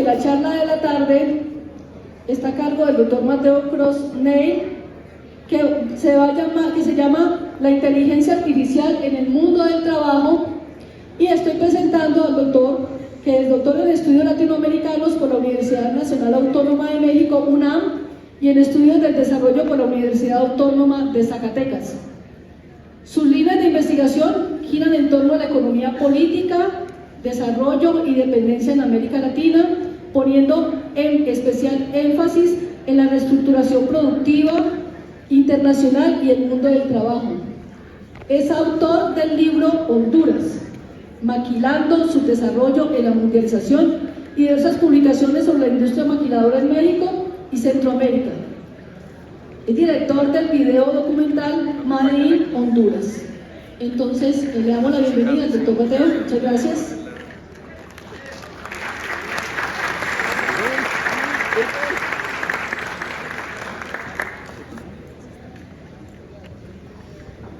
La charla de la tarde está a cargo del doctor Mateo Cross Ney, que se llama La inteligencia artificial en el mundo del trabajo, y estoy presentando al doctor, que es doctor en estudios latinoamericanos por la Universidad Nacional Autónoma de México, UNAM, y en estudios del desarrollo por la Universidad Autónoma de Zacatecas. Sus líneas de investigación giran en torno a la economía política, desarrollo y dependencia en América Latina, poniendo en especial énfasis en la reestructuración productiva internacional y el mundo del trabajo. Es autor del libro Honduras, maquilando su desarrollo en la mundialización, y diversas publicaciones sobre la industria maquiladora en México y Centroamérica. Es director del video documental Made in Honduras. Entonces, le damos la bienvenida al doctor Mateo. Muchas gracias.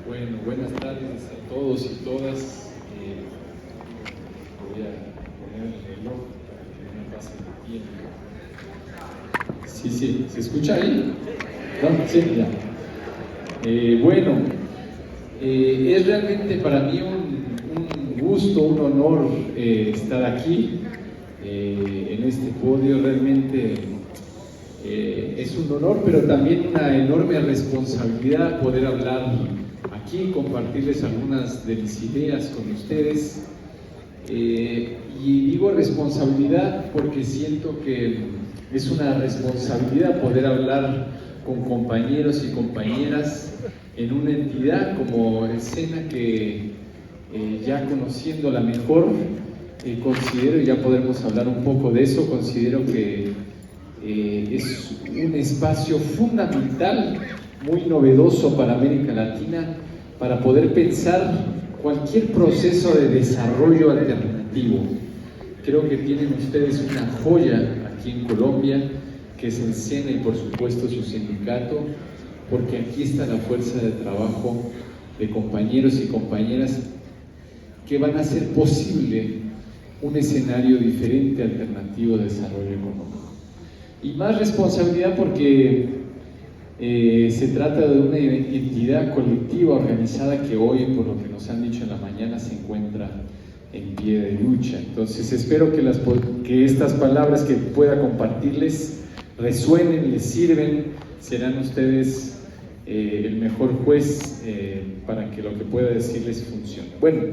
Bueno, buenas tardes a todos y todas. Voy a poner el reloj para que no me pase el tiempo. Sí, ¿se escucha ahí? ¿No? Sí, ya. Es realmente para mí un gusto, un honor estar aquí en este podio. Realmente es un honor, pero también una enorme responsabilidad poder hablar aquí, compartirles algunas de mis ideas con ustedes. Y digo responsabilidad porque siento que es una responsabilidad poder hablar con compañeros y compañeras en una entidad como el SENA, que ya conociéndola mejor, considero, y ya podremos hablar un poco de eso, considero que es un espacio fundamental, muy novedoso para América Latina, para poder pensar cualquier proceso de desarrollo alternativo. Creo que tienen ustedes una joya aquí en Colombia, que es el SENA y por supuesto su sindicato, porque aquí está la fuerza de trabajo de compañeros y compañeras que van a hacer posible un escenario diferente, alternativo de desarrollo económico. Y más responsabilidad porque se trata de una entidad colectiva organizada que hoy, por lo que nos han dicho en la mañana, se encuentra en pie de lucha. Entonces espero que estas palabras que pueda compartirles resuenen, les sirven. Serán ustedes el mejor juez para que lo que pueda decirles funcione. Bueno,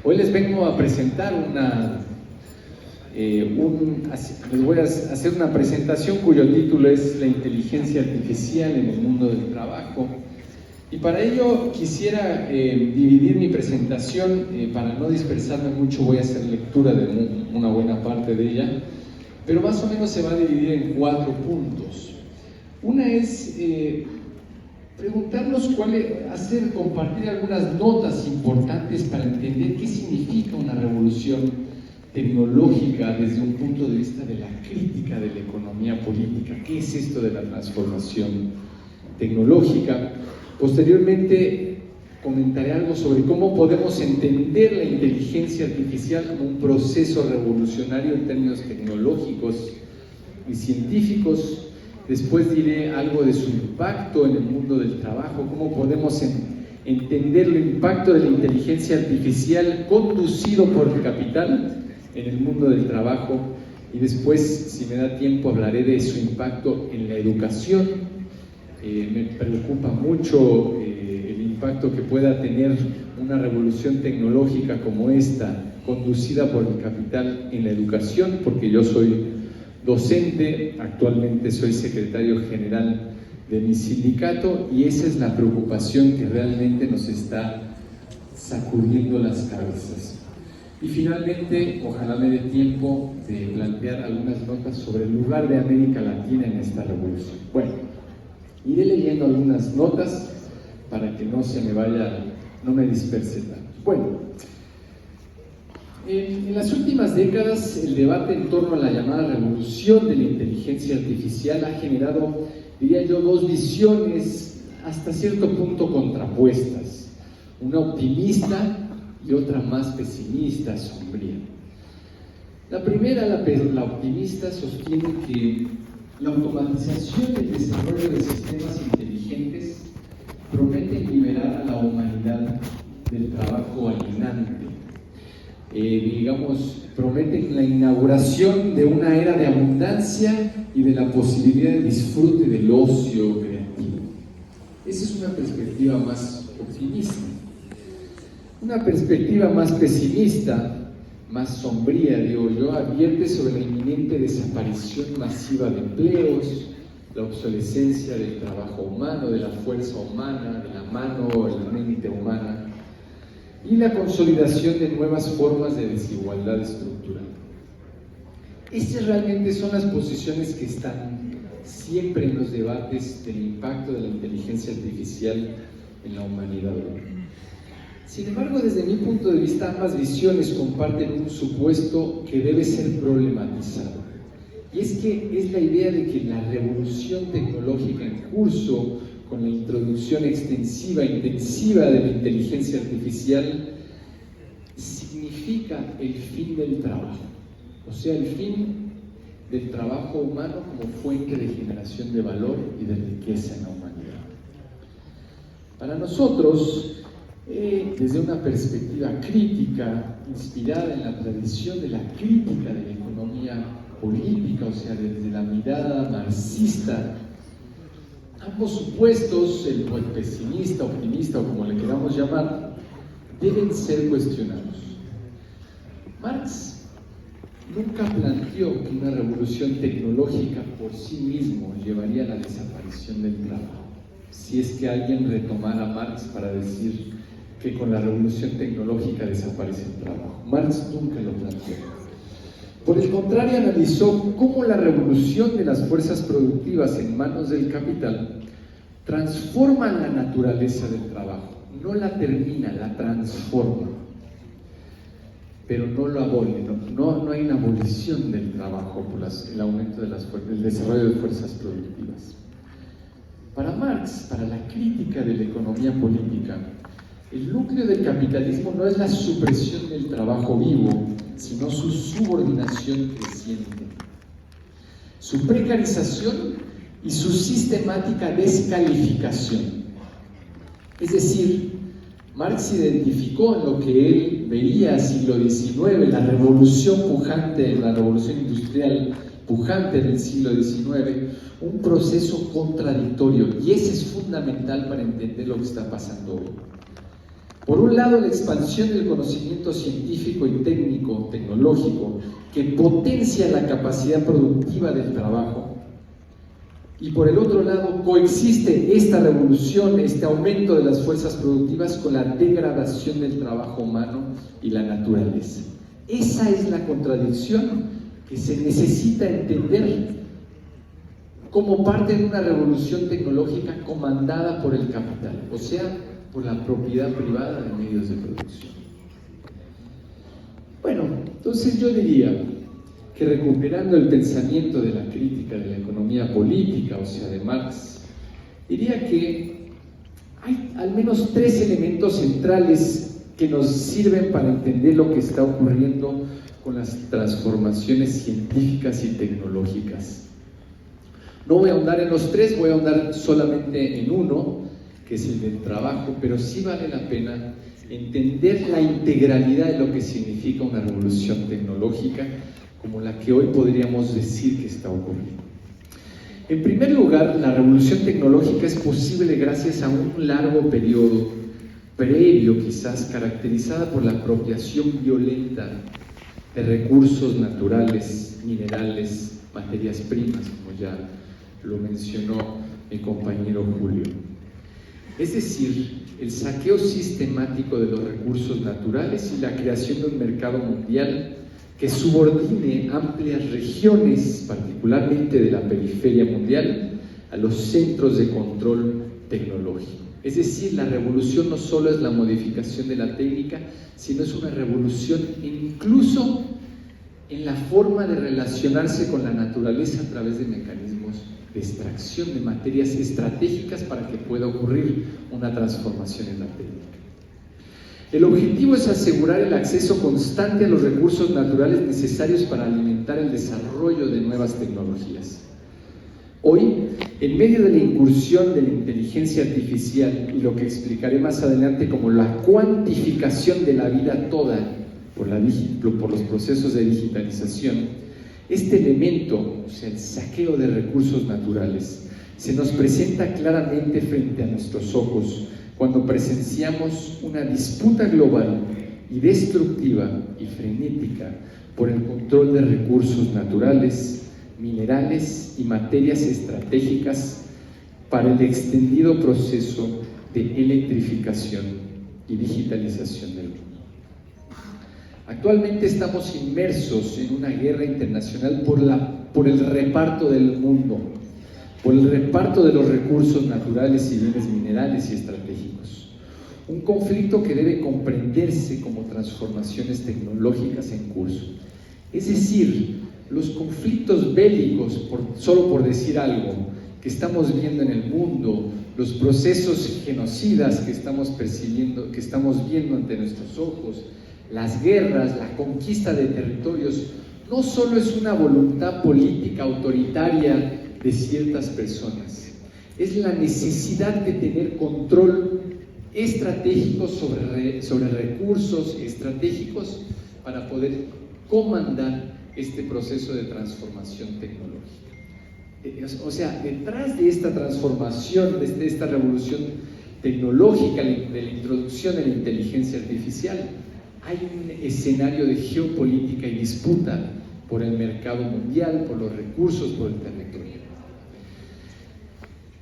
hoy les vengo a presentar les voy a hacer una presentación cuyo título es La inteligencia artificial en el mundo del trabajo. Y para ello quisiera dividir mi presentación, para no dispersarme mucho voy a hacer lectura de una buena parte de ella, pero más o menos se va a dividir en 4 puntos. Una es preguntarnos compartir algunas notas importantes para entender qué significa una revolución tecnológica desde un punto de vista de la crítica de la economía política. ¿Qué es esto de la transformación tecnológica? Posteriormente comentaré algo sobre cómo podemos entender la inteligencia artificial como un proceso revolucionario en términos tecnológicos y científicos. Después diré algo de su impacto en el mundo del trabajo, cómo podemos entender el impacto de la inteligencia artificial conducido por el capital en el mundo del trabajo, y después, si me da tiempo, hablaré de su impacto en la educación. Me preocupa mucho el impacto que pueda tener una revolución tecnológica como esta, conducida por el capital en la educación, porque yo soy docente, actualmente soy secretario general de mi sindicato, y esa es la preocupación que realmente nos está sacudiendo las cabezas. Y finalmente, ojalá me dé tiempo de plantear algunas notas sobre el lugar de América Latina en esta revolución. Bueno, iré leyendo algunas notas para que no me disperse tanto. Bueno, en las últimas décadas el debate en torno a la llamada revolución de la inteligencia artificial ha generado, diría yo, 2 visiones hasta cierto punto contrapuestas, una optimista y otra más pesimista, sombría. La primera, la optimista, sostiene que la automatización y el desarrollo de sistemas inteligentes prometen liberar a la humanidad del trabajo alienante. Prometen la inauguración de una era de abundancia y de la posibilidad de disfrute del ocio creativo. Esa es una perspectiva más optimista. Una perspectiva más pesimista, más sombría, digo yo, advierte sobre la inminente desaparición masiva de empleos, la obsolescencia del trabajo humano, de la fuerza humana, de la mano o la mente humana, y la consolidación de nuevas formas de desigualdad estructural. Estas realmente son las posiciones que están siempre en los debates del impacto de la inteligencia artificial en la humanidad. Sin embargo, desde mi punto de vista, ambas visiones comparten un supuesto que debe ser problematizado. Y es que es la idea de que la revolución tecnológica en curso, con la introducción extensiva e intensiva de la inteligencia artificial, significa el fin del trabajo, o sea, el fin del trabajo humano como fuente de generación de valor y de riqueza en la humanidad. Para nosotros, desde una perspectiva crítica, inspirada en la tradición de la crítica de la economía política, o sea, desde la mirada marxista, ambos supuestos, el pesimista, optimista o como le queramos llamar, deben ser cuestionados. Marx nunca planteó que una revolución tecnológica por sí mismo llevaría a la desaparición del trabajo. Si es que alguien retomara a Marx para decir que con la revolución tecnológica desaparece el trabajo. Marx nunca lo planteó. Por el contrario, analizó cómo la revolución de las fuerzas productivas en manos del capital transforma la naturaleza del trabajo, no la termina, la transforma, pero no lo abole, no hay una abolición del trabajo por el aumento del desarrollo de fuerzas productivas. Para Marx, para la crítica de la economía política, el núcleo del capitalismo no es la supresión del trabajo vivo, sino su subordinación creciente, su precarización y su sistemática descalificación. Es decir, Marx identificó en lo que él veía siglo XIX, la revolución pujante, la revolución industrial pujante del siglo XIX, un proceso contradictorio, y ese es fundamental para entender lo que está pasando hoy. Por un lado, la expansión del conocimiento científico y técnico, tecnológico, que potencia la capacidad productiva del trabajo. Y por el otro lado, coexiste esta revolución, este aumento de las fuerzas productivas con la degradación del trabajo humano y la naturaleza. Esa es la contradicción que se necesita entender como parte de una revolución tecnológica comandada por el capital, o sea, por la propiedad privada de medios de producción. Bueno, entonces yo diría que recuperando el pensamiento de la crítica de la economía política, o sea, de Marx, diría que hay al menos tres elementos centrales que nos sirven para entender lo que está ocurriendo con las transformaciones científicas y tecnológicas. No voy a ahondar en los tres, voy a ahondar solamente en uno, que es el del trabajo, pero sí vale la pena entender la integralidad de lo que significa una revolución tecnológica como la que hoy podríamos decir que está ocurriendo. En primer lugar, la revolución tecnológica es posible gracias a un largo periodo previo, quizás caracterizada por la apropiación violenta de recursos naturales, minerales, materias primas, como ya lo mencionó mi compañero Julio. Es decir, el saqueo sistemático de los recursos naturales y la creación de un mercado mundial que subordine amplias regiones, particularmente de la periferia mundial, a los centros de control tecnológico. Es decir, la revolución no solo es la modificación de la técnica, sino es una revolución incluso en la forma de relacionarse con la naturaleza a través de mecanismos de extracción de materias estratégicas para que pueda ocurrir una transformación en la técnica. El objetivo es asegurar el acceso constante a los recursos naturales necesarios para alimentar el desarrollo de nuevas tecnologías. Hoy, en medio de la incursión de la inteligencia artificial y lo que explicaré más adelante como la cuantificación de la vida toda por los procesos de digitalización, este elemento, o sea, el saqueo de recursos naturales, se nos presenta claramente frente a nuestros ojos cuando presenciamos una disputa global y destructiva y frenética por el control de recursos naturales, minerales y materias estratégicas para el extendido proceso de electrificación y digitalización del mundo. Actualmente estamos inmersos en una guerra internacional por el reparto del mundo, por el reparto de los recursos naturales y bienes minerales y estratégicos. Un conflicto que debe comprenderse como transformaciones tecnológicas en curso. Es decir, los conflictos bélicos, solo por decir algo, que estamos viendo en el mundo, los procesos genocidas que estamos percibiendo, que estamos viendo ante nuestros ojos, las guerras, la conquista de territorios, no solo es una voluntad política autoritaria de ciertas personas, es la necesidad de tener control estratégico sobre recursos estratégicos para poder comandar este proceso de transformación tecnológica. O sea, detrás de esta transformación, de esta revolución tecnológica, de la introducción de la inteligencia artificial, hay un escenario de geopolítica y disputa por el mercado mundial, por los recursos, por el territorio.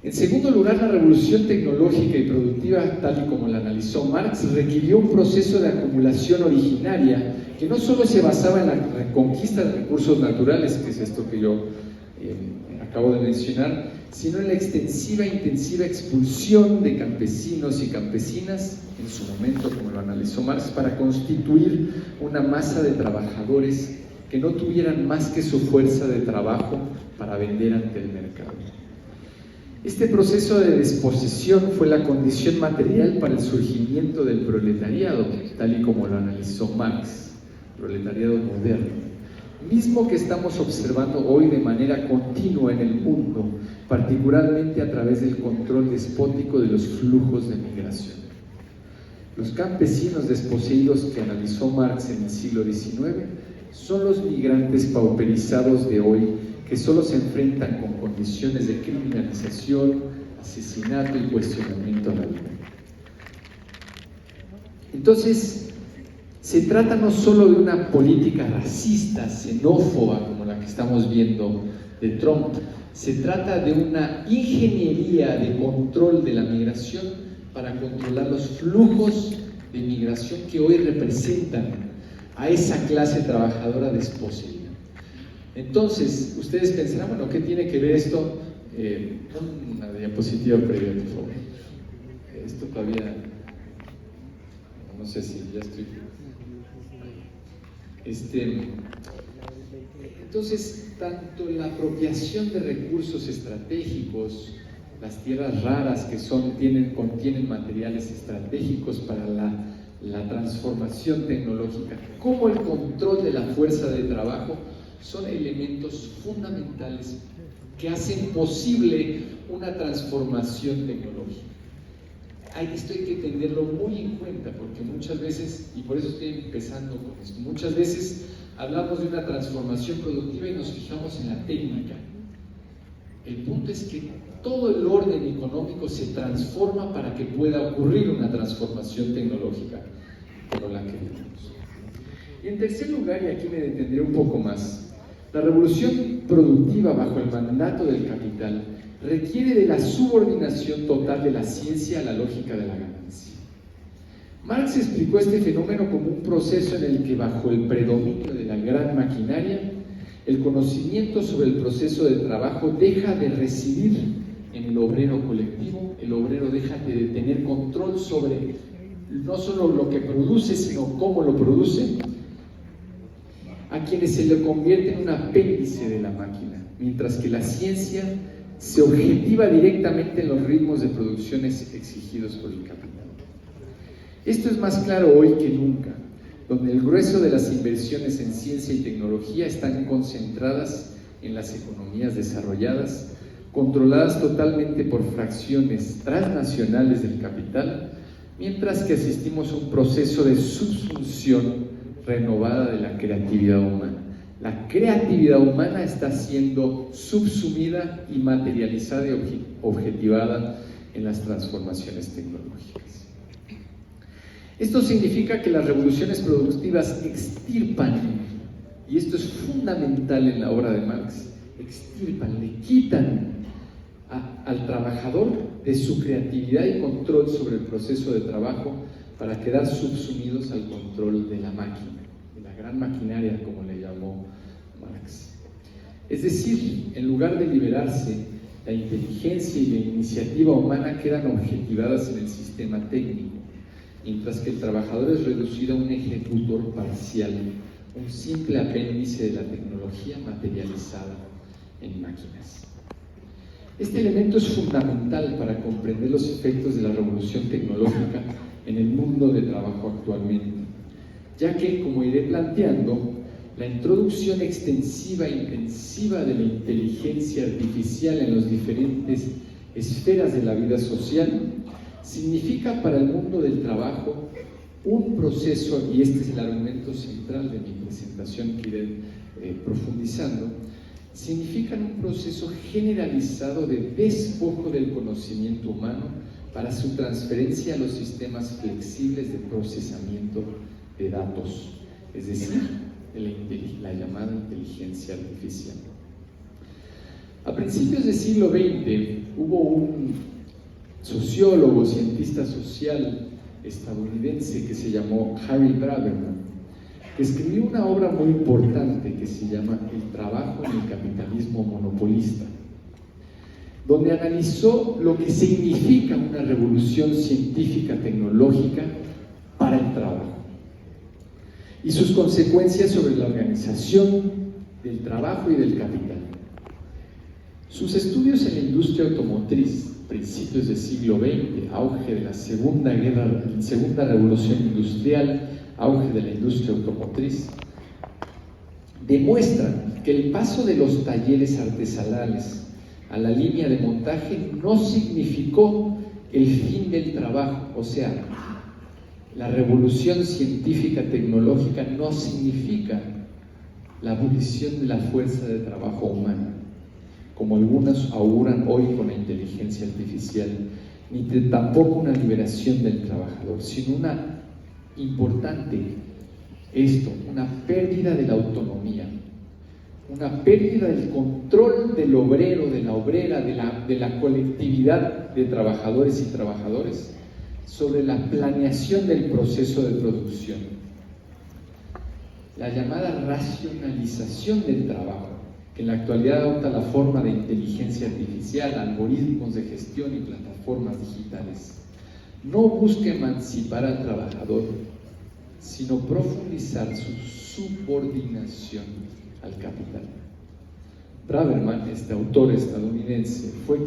En segundo lugar, la revolución tecnológica y productiva, tal y como la analizó Marx, requirió un proceso de acumulación originaria que no solo se basaba en la reconquista de recursos naturales, que es esto que yo acabo de mencionar, sino en la extensiva e intensiva expulsión de campesinos y campesinas, en su momento, como lo analizó Marx, para constituir una masa de trabajadores que no tuvieran más que su fuerza de trabajo para vender ante el mercado. Este proceso de desposesión fue la condición material para el surgimiento del proletariado, tal y como lo analizó Marx, proletariado moderno, mismo que estamos observando hoy de manera continua en el mundo, particularmente a través del control despótico de los flujos de migración. Los campesinos desposeídos que analizó Marx en el siglo XIX son los migrantes pauperizados de hoy que solo se enfrentan con condiciones de criminalización, asesinato y cuestionamiento a la vida. Entonces, se trata no solo de una política racista, xenófoba, como la que estamos viendo de Trump, se trata de una ingeniería de control de la migración para controlar los flujos de migración que hoy representan a esa clase trabajadora desposeída. Entonces, ustedes pensarán, bueno, ¿qué tiene que ver esto? Una diapositiva previa, por favor. Esto todavía, no sé si ya estoy... Entonces, tanto la apropiación de recursos estratégicos, las tierras raras que contienen materiales estratégicos para la transformación tecnológica, como el control de la fuerza de trabajo, son elementos fundamentales que hacen posible una transformación tecnológica. Esto hay que tenerlo muy en cuenta, porque muchas veces, y por eso estoy empezando con esto, muchas veces hablamos de una transformación productiva y nos fijamos en la técnica. El punto es que todo el orden económico se transforma para que pueda ocurrir una transformación tecnológica como la que vivimos. Y en tercer lugar, y aquí me detendré un poco más, la revolución productiva bajo el mandato del capital requiere de la subordinación total de la ciencia a la lógica de la ganancia. Marx explicó este fenómeno como un proceso en el que, bajo el predominio de la gran maquinaria, el conocimiento sobre el proceso de trabajo deja de residir en el obrero colectivo, el obrero deja de tener control sobre no solo lo que produce, sino cómo lo produce, a quienes se le convierte en un apéndice de la máquina, mientras que la ciencia se objetiva directamente en los ritmos de producciones exigidos por el capital. Esto es más claro hoy que nunca, donde el grueso de las inversiones en ciencia y tecnología están concentradas en las economías desarrolladas, controladas totalmente por fracciones transnacionales del capital, mientras que asistimos a un proceso de subsunción renovada de la creatividad humana. La creatividad humana está siendo subsumida y materializada y objetivada en las transformaciones tecnológicas. Esto significa que las revoluciones productivas extirpan, y esto es fundamental en la obra de Marx, extirpan, le quitan al trabajador de su creatividad y control sobre el proceso de trabajo para quedar subsumidos al control de la máquina, de la gran maquinaria, como le llamó Marx. Es decir, en lugar de liberarse, la inteligencia y la iniciativa humana quedan objetivadas en el sistema técnico, mientras que el trabajador es reducido a un ejecutor parcial, un simple apéndice de la tecnología materializada en máquinas. Este elemento es fundamental para comprender los efectos de la revolución tecnológica en el mundo de trabajo actualmente, ya que, como iré planteando, la introducción extensiva e intensiva de la inteligencia artificial en las diferentes esferas de la vida social significa para el mundo del trabajo un proceso, y este es el argumento central de mi presentación que iré profundizando, significan un proceso generalizado de despojo del conocimiento humano para su transferencia a los sistemas flexibles de procesamiento de datos, es decir, de la llamada inteligencia artificial. A principios del siglo XX hubo un sociólogo, cientista social estadounidense que se llamó Harry Braverman, que escribió una obra muy importante que se llama El trabajo en el capitalismo monopolista, donde analizó lo que significa una revolución científica tecnológica para el trabajo y sus consecuencias sobre la organización del trabajo y del capital. Sus estudios en la industria automotriz, principios del siglo XX, auge de la segunda revolución industrial, auge de la industria automotriz, demuestran que el paso de los talleres artesanales a la línea de montaje no significó el fin del trabajo, o sea, la revolución científica tecnológica no significa la abolición de la fuerza de trabajo humana, como algunos auguran hoy con la inteligencia artificial, ni tampoco una liberación del trabajador, sino una una pérdida de la autonomía, una pérdida del control del obrero, de la obrera, de la colectividad de trabajadores y trabajadoras sobre la planeación del proceso de producción. La llamada racionalización del trabajo, que en la actualidad adopta la forma de inteligencia artificial, algoritmos de gestión y plataformas digitales, no busca emancipar al trabajador, sino profundizar su subordinación al capital. Braverman, este autor estadounidense, fue